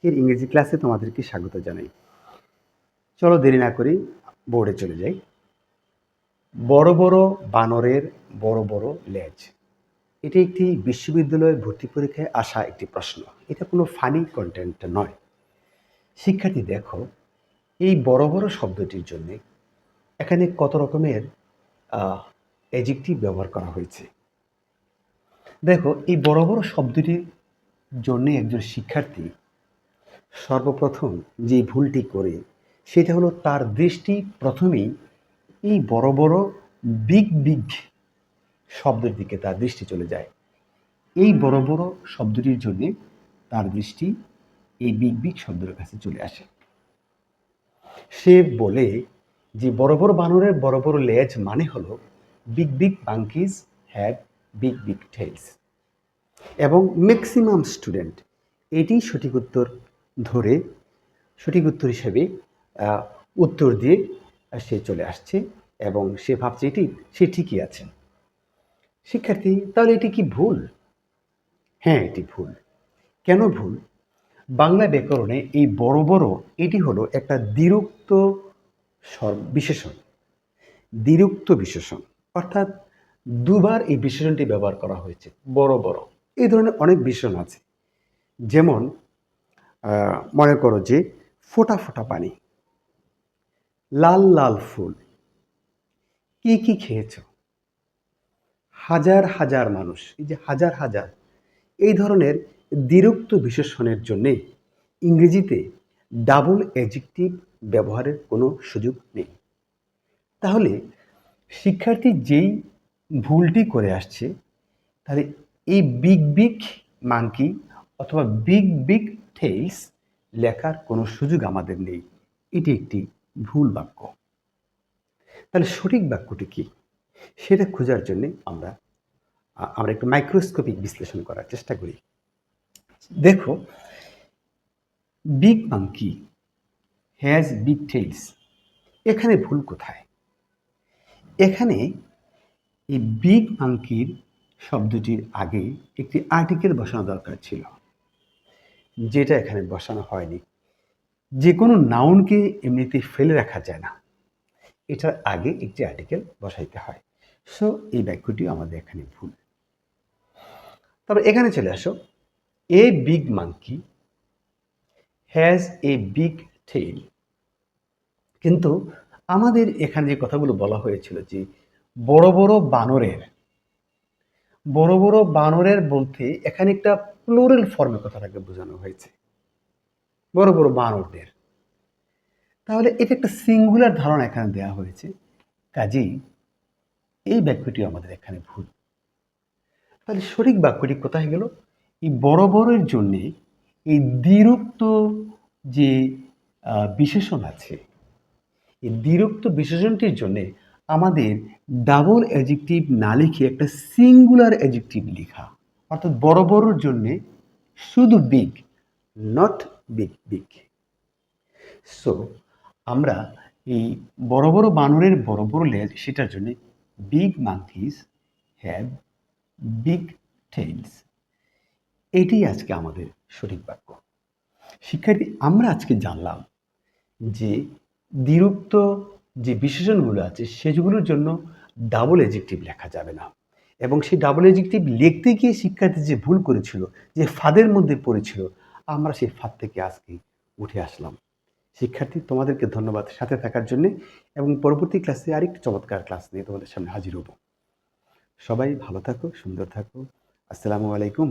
আজকের ইংরেজি ক্লাসে তোমাদেরকে স্বাগত জানাই। চলো দেরি না করি বোর্ডে চলে যাই। বড় বড় বানরের বড় বড় লেজ। এটি একটি বিশ্ববিদ্যালয়ের ভর্তি পরীক্ষায় আসা একটি প্রশ্ন। এটা কোনো ফানি কন্টেন্ট নয়। শিক্ষার্থী দেখো, এই বড় বড় শব্দটির জন্য এখানে কত রকমের অ্যাডজেক্টিভ ব্যবহার করা হয়েছে। দেখো, এই বড় বড় শব্দটির জন্য একজন শিক্ষার্থী সর্বপ্রথম যে ভুলটি করে সেটা হলো তার দৃষ্টি প্রথমেই এই বড় বড় বিগ বিগ শব্দের দিকে তার দৃষ্টি চলে যায়। এই বড় বড় শব্দটির জন্য তার দৃষ্টি এই বিগ বিগ শব্দের কাছে চলে আসে। সে বলে যে বড় বড় বানরের বড় বড় লেজ মানে হলো big big monkeys have big big tails. এবং ম্যাক্সিমাম স্টুডেন্ট এটি সঠিক উত্তর ধরে সঠিক উত্তর হিসেবে উত্তর দিয়ে সে চলে আসছে এবং সে ভাবছে সে ঠিকই আছে। শিক্ষার্থী, তাহলে এটি কি ভুল? হ্যাঁ, এটি ভুল। কেন ভুল? বাংলা ব্যাকরণে এই বড় বড় এটি হলো একটা দ্বিরুক্ত বিশেষণ। দ্বিরুক্ত বিশেষণ অর্থাৎ দুবার এই বিশেষণটি ব্যবহার করা হয়েছে, বড় বড়। এই ধরনের অনেক বিশেষণ আছে, যেমন মনে করো যে ফোঁটা ফোঁটা পানি, লাল লাল ফুল, কি কি খেয়েছ, হাজার হাজার মানুষ। এই যে হাজার হাজার, এই ধরনের দ্বিরুক্ত বিশেষণের জন্যে ইংরেজিতে ডাবল অ্যাডজেক্টিভ ব্যবহারের কোনো সুযোগ নেই। তাহলে শিক্ষার্থী যেই ভুলটি করে আসছে, তাহলে এই বিগ বিগ মাঙ্কি অথবা বিগ বিগ টেইলস লেখার কোনো সুযোগ আমাদের নেই। এটি একটি ভুল বাক্য। তাহলে সঠিক বাক্যটি কি সেটা খোঁজার জন্যে আমরা একটু মাইক্রোস্কোপিক বিশ্লেষণ করার চেষ্টা করি। দেখো, big monkey has big tales, এখানে ভুল কোথায়? এখানে এই বিগ মাঙ্কির শব্দটির আগে একটি আর্টিকেল বসানো দরকার ছিল, যেটা এখানে বসানো হয়নি। যে কোনো নাউনকে এমনিতে ফেলে রাখা যায় না, এটার আগে একটি আর্টিকেল বসাইতে হয়। সো এই বাক্যটিও আমাদের এখানে ভুল। তবে এখানে চলে আসো, a big monkey has a big tail. কিন্তু আমাদের এখানে যে কথাগুলো বলা হয়েছিল যে বড় বড় বানরের, বড় বড় বানরের বলতে এখানে একটা প্লুরাল ফর্মে কথাটাকে বোঝানো হয়েছে, বড় বড় বানরদের। তাহলে এটা একটা সিঙ্গুলার ধারণা এখানে দেওয়া হয়েছে, কাজেই এই বাক্যটি আমাদের এখানে ভুল। তাহলে সঠিক বাক্যটি কোথায় গেল? এই বড় বড়ের জন্যে এই দ্বিরুক্ত যে বিশেষণ আছে, এই দ্বিরুক্ত বিশেষণটির জন্যে আমাদের ডাবল অ্যাডজেক্টিভ না লিখে একটা সিঙ্গুলার অ্যাডজেক্টিভ লেখা, অর্থাৎ বড় বড়র জন্যে শুধু big, not big big. So আমরা এই বড় বড় বানরের বড় বড় লেজ, সেটার জন্য big monkeys have big tales, এটি আজকে আমাদের সঠিক বাক্য। শিক্ষার্থী, আমরা আজকে জানলাম যে দ্বিরুক্ত যে বিশেষণগুলো আছে সেগুলোর জন্য ডাবল অ্যাডজেক্টিভ লেখা যাবে না, এবং সেই ডাবল অ্যাডজেক্টিভ লিখতে গিয়ে শিক্ষার্থী যে ভুল করেছিল, যে ফাঁদের মধ্যে পড়েছিল, আমরা সেই ফাঁদ থেকে আজকে উঠে আসলাম। শিক্ষার্থী, তোমাদেরকে ধন্যবাদ সাথে থাকার জন্যে, এবং পরবর্তী ক্লাসে আরেকটি চমৎকার ক্লাস নিয়ে তোমাদের সামনে হাজির হব। সবাই ভালো থাকো, সুন্দর থাকো। আসসালামু আলাইকুম।